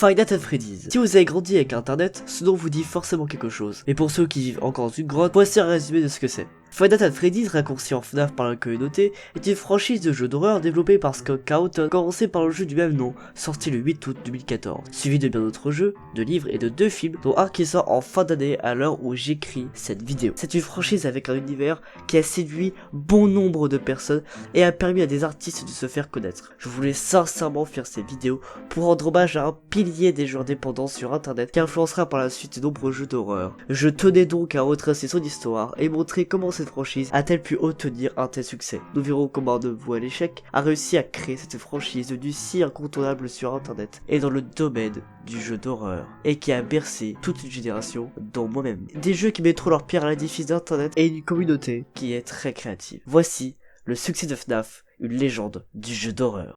Five Nights at Freddy's. Si vous avez grandi avec internet, ce nom vous dit forcément quelque chose. Et pour ceux qui vivent encore dans une grotte, voici un résumé de ce que c'est. Five Nights at Freddy's, raccourci en FNAF par la communauté, est une franchise de jeux d'horreur développée par Scott Cawthon, commencé par le jeu du même nom, sorti le 8 août 2014, suivi de bien d'autres jeux, de livres et de 2 films, dont un qui sort en fin d'année à l'heure où j'écris cette vidéo. C'est une franchise avec un univers qui a séduit bon nombre de personnes et a permis à des artistes de se faire connaître. Je voulais sincèrement faire cette vidéo pour rendre hommage à un pilier des jeux indépendants sur internet qui influencera par la suite de nombreux jeux d'horreur. Je tenais donc à retracer son histoire et montrer comment cette franchise a-t-elle pu obtenir un tel succès. Nous verrons comment un de vous à l'échec a réussi à créer cette franchise devenue si incontournable sur internet et dans le domaine du jeu d'horreur et qui a bercé toute une génération, dont moi-même. Des jeux qui mettront leur pierre à l'édifice d'internet et une communauté qui est très créative. Voici le succès de FNAF, une légende du jeu d'horreur.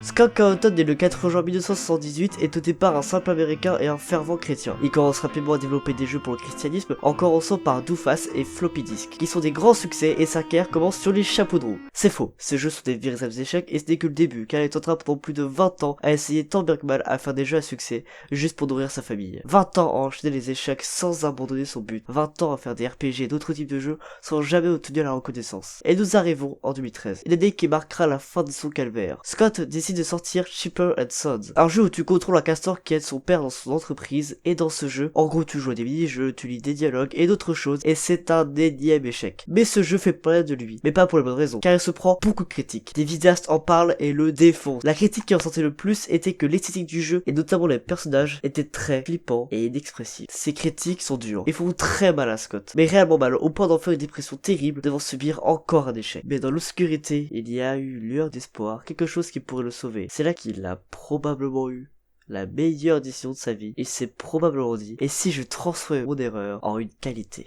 Scott Cawthon, né le 4 juin 1978, est au départ un simple américain et un fervent chrétien. Il commence rapidement à développer des jeux pour le christianisme, en commençant par Doofus et Floppy Disk, qui sont des grands succès et sa carrière commence sur les chapeaux de roue. C'est faux, ces jeux sont des véritables échecs et ce n'est que le début, car il est en train pendant plus de 20 ans à essayer tant bien que mal à faire des jeux à succès, juste pour nourrir sa famille. 20 ans à enchaîner les échecs sans abandonner son but, 20 ans à faire des RPG et d'autres types de jeux sans jamais obtenir la reconnaissance. Et nous arrivons en 2013, une année qui marquera la fin de son calvaire. Scott décide de sortir Chipper & Sons, un jeu où tu contrôles un castor qui aide son père dans son entreprise, et dans ce jeu, en gros tu joues à des mini-jeux, tu lis des dialogues et d'autres choses, et c'est un énième échec. Mais ce jeu fait parler de lui, mais pas pour les bonnes raisons, car il se prend beaucoup de critiques. Des vidéastes en parlent et le défoncent. La critique qui en sortait le plus était que l'esthétique du jeu, et notamment les personnages, était très flippant et inexpressif. Ces critiques sont dures, et font très mal à Scott, mais réellement mal, au point d'en faire une dépression terrible devant subir encore un échec. Mais dans l'obscurité, il y a eu lueur d'espoir, quelque chose qui pourrait le sauver. C'est là qu'il a probablement eu la meilleure décision de sa vie, et s'est probablement dit, et si je transformais mon erreur en une qualité?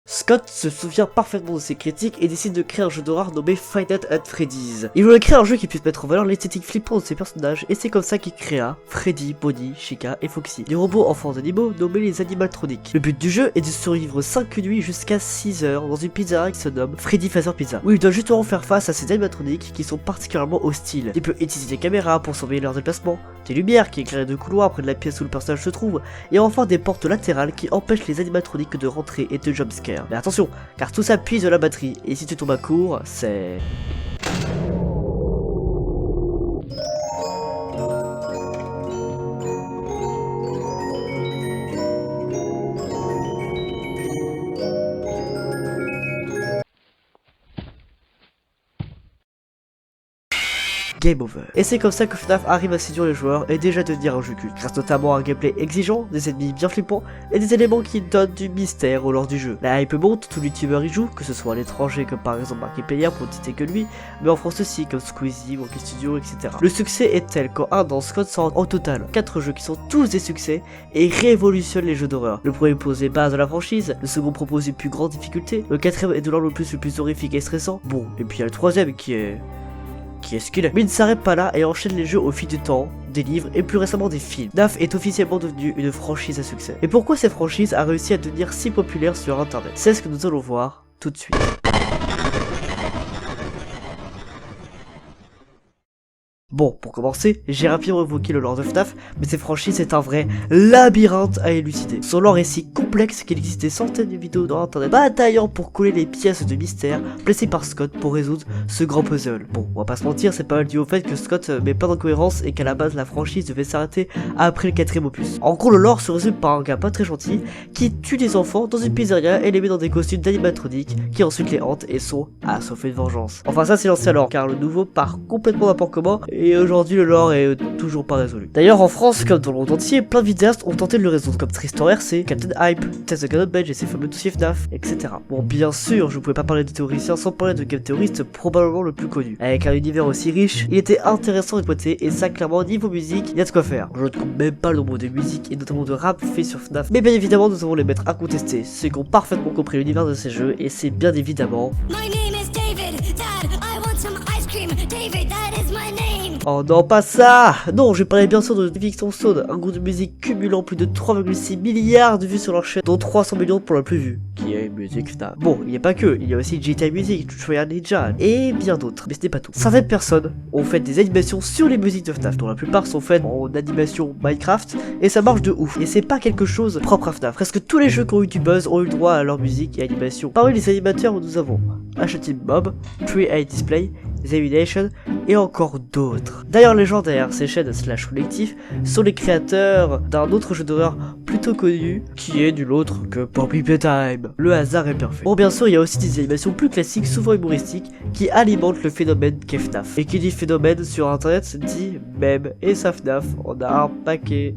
Scott se souvient parfaitement de ses critiques et décide de créer un jeu d'horreur nommé Five Nights at Freddy's. Il voulait créer un jeu qui puisse mettre en valeur l'esthétique flippante de ses personnages, et c'est comme ça qu'il créa Freddy, Bonnie, Chica et Foxy, des robots enfants d'animaux nommés les animatroniques. Le but du jeu est de survivre 5 nuits jusqu'à 6 heures dans une pizzeria qui se nomme Freddy Fazbear Pizza, où il doit justement faire face à ces animatroniques qui sont particulièrement hostiles. Il peut utiliser des caméras pour surveiller leurs déplacements, des lumières qui éclairent de couloirs près de la pièce où le personnage se trouve, et enfin des portes latérales qui empêchent les animatroniques de rentrer et de jumpscare. Mais attention, car tout ça puise de la batterie, et si tu tombes à court, c'est... Game over. Et c'est comme ça que FNAF arrive à séduire les joueurs et déjà devenir un jeu culte, grâce notamment à un gameplay exigeant, des ennemis bien flippants et des éléments qui donnent du mystère au lore du jeu. La hype monte, tout youtubeur y joue, que ce soit à l'étranger comme par exemple Markiplier pour ne citer que lui, mais en France aussi comme Squeezie, Monkey Studio, etc. Le succès est tel qu'en un an, Scott sort en total 4 jeux qui sont tous des succès et révolutionnent les jeux d'horreur. Le premier pose les bases de la franchise, le second propose une plus grande difficulté, le quatrième est de l'ordre le plus horrifique et stressant, bon, et puis il y a le troisième qui est ce qu'il est. Mais il ne s'arrête pas là et enchaîne les jeux au fil du temps, des livres et plus récemment des films. FNAF est officiellement devenu une franchise à succès. Et pourquoi cette franchise a réussi à devenir si populaire sur internet? C'est ce que nous allons voir tout de suite. Bon, pour commencer, j'ai rapidement évoqué le lore de FNAF, mais cette franchise est un vrai labyrinthe à élucider. Son lore est si complexe qu'il existe des centaines de vidéos dans internet bataillant pour coller les pièces de mystère placées par Scott pour résoudre ce grand puzzle. Bon, on va pas se mentir, c'est pas mal dû au fait que Scott met pas d'incohérence et qu'à la base la franchise devait s'arrêter après le 4ème opus. En gros, le lore se résume par un gars pas très gentil qui tue des enfants dans une pizzeria et les met dans des costumes d'animatroniques qui ensuite les hantent et sont assoiffés de vengeance. Enfin ça c'est l'ancien lore, car le nouveau part complètement n'importe comment, et aujourd'hui le lore est toujours pas résolu. D'ailleurs en France, comme dans le monde entier, plein de vidéastes ont tenté de le résoudre, comme Tristan RC, Captain Hype, Test the God Bench et ses fameux dossiers FNAF, etc. Bon, bien sûr, je pouvais pas parler de théoriciens sans parler de game théoriste probablement le plus connu. Avec un univers aussi riche, il était intéressant à exploiter, et ça clairement niveau musique, il y a de quoi faire. Je ne compte même pas le nombre de musiques et notamment de rap fait sur FNAF, mais bien évidemment nous avons les maîtres incontestés, ceux qui ont parfaitement compris l'univers de ces jeux, et c'est bien évidemment... My name is David, Dad, I want some ice cream, David, that is my name. Oh non, pas ça! Non, je parlais bien sûr de Fiction Sound, un groupe de musique cumulant plus de 3,6 milliards de vues sur leur chaîne, dont 300 millions pour la plus vue, qui est musique FNAF. Bon, il n'y a pas que, il y a aussi GTA Music, Tutorial Ninja, et bien d'autres, mais ce n'est pas tout. Certaines personnes ont fait des animations sur les musiques de FNAF, dont la plupart sont faites en animation Minecraft, et ça marche de ouf. Et c'est pas quelque chose propre à FNAF. Presque tous les jeux qui ont eu du buzz ont eu le droit à leur musique et animation. Parmi les animateurs, nous avons H-Team Bob, 3A Display, Nation et encore d'autres. D'ailleurs, les gens derrière ces chaînes slash collectifs sont les créateurs d'un autre jeu d'horreur plutôt connu, qui est nul autre que Poppy Playtime. Le hasard est parfait. Bon, bien sûr, il y a aussi des animations plus classiques, souvent humoristiques, qui alimentent le phénomène qu'est FNAF. Et qui dit phénomène sur internet dit mème, et ça FNAF, on a un paquet.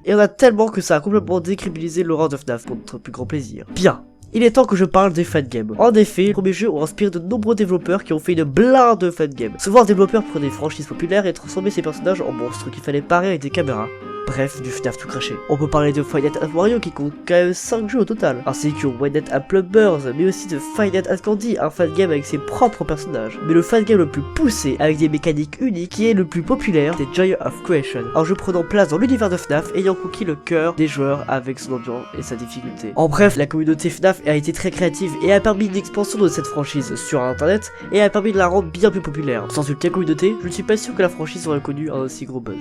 Et on a tellement que ça a complètement décriminalisé l'horreur de FNAF pour notre plus grand plaisir. Bien. Il est temps que je parle des fangames. En effet, les premiers jeux ont inspiré de nombreux développeurs qui ont fait une blinde de fangames. Souvent, un développeur prenait des franchises populaires et transformait ses personnages en monstres qu'il fallait parer avec des caméras. Bref, du FNAF tout craché. On peut parler de Five Nights at Mario qui compte quand même 5 jeux au total, ainsi que One Night at Plumbers, mais aussi de Five Nights at Candy, un fangame avec ses propres personnages. Mais le fangame le plus poussé, avec des mécaniques uniques, qui est le plus populaire, c'est Joy of Creation, un jeu prenant place dans l'univers de FNAF, ayant conquis le cœur des joueurs avec son ambiance et sa difficulté. En bref, la communauté FNAF a été très créative et a permis une expansion de cette franchise sur internet, et a permis de la rendre bien plus populaire. Sans une telle communauté, je ne suis pas sûr que la franchise aurait connu un aussi gros buzz.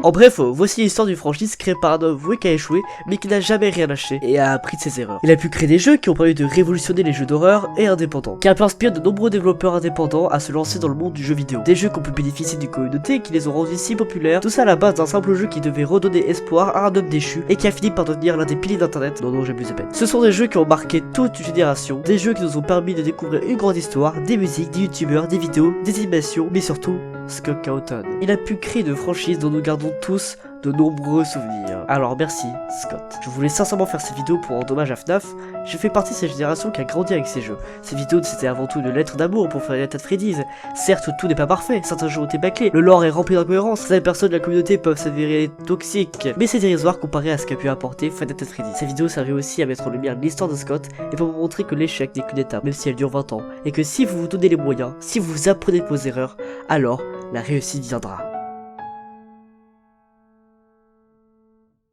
En bref, voici l'histoire d'une franchise créée par un homme qui a échoué, mais qui n'a jamais rien lâché et a appris de ses erreurs. Il a pu créer des jeux qui ont permis de révolutionner les jeux d'horreur et indépendants, qui a pu inspirer de nombreux développeurs indépendants à se lancer dans le monde du jeu vidéo. Des jeux qui ont pu bénéficier d'une communauté qui les ont rendus si populaires, tout ça à la base d'un simple jeu qui devait redonner espoir à un homme déchu et qui a fini par devenir l'un des piliers d'internet. Non, j'abuse à peine. Ce sont des jeux qui ont marqué toute une génération, des jeux qui nous ont permis de découvrir une grande histoire, des musiques, des youtubeurs, des vidéos, des animations, mais surtout Scott Cawthon. Il a pu créer de franchises dont nous gardons tous de nombreux souvenirs. Alors merci Scott. Je voulais sincèrement faire cette vidéo pour rendre hommage à FNAF. Je fais partie de cette génération qui a grandi avec ces jeux. Ces vidéos c'était avant tout une lettre d'amour pour Five Nights at Freddy's. Certes tout n'est pas parfait, certains jeux ont été bâclés, le lore est rempli d'incohérences, certaines personnes de la communauté peuvent s'avérer toxiques, mais c'est dérisoire comparé à ce qu'a pu apporter Five Nights at Freddy's. Cette vidéo servait aussi à mettre en lumière l'histoire de Scott et pour vous montrer que l'échec n'est qu'une étape, même si elle dure 20 ans, et que si vous vous donnez les moyens, si vous apprenez de vos erreurs, alors la réussite viendra.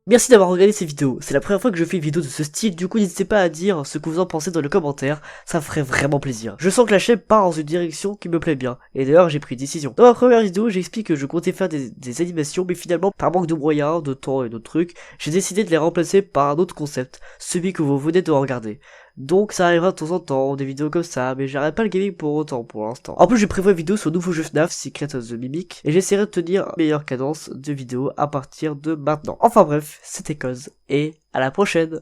Merci d'avoir regardé ces vidéos, c'est la première fois que je fais une vidéo de ce style, du coup n'hésitez pas à dire ce que vous en pensez dans les commentaires, ça me ferait vraiment plaisir. Je sens que la chaîne part dans une direction qui me plaît bien, et d'ailleurs j'ai pris une décision. Dans ma première vidéo, j'explique que je comptais faire des animations, mais finalement, par manque de moyens, de temps et d'autres trucs, j'ai décidé de les remplacer par un autre concept, celui que vous venez de regarder. Donc ça arrivera de temps en temps, des vidéos comme ça, mais j'arrête pas le gaming pour autant pour l'instant. En plus je prévois une vidéo sur le nouveau jeu FNAF, Secret of the Mimic, et j'essaierai de tenir une meilleure cadence de vidéos à partir de maintenant. Enfin bref, c'était Cause, et à la prochaine.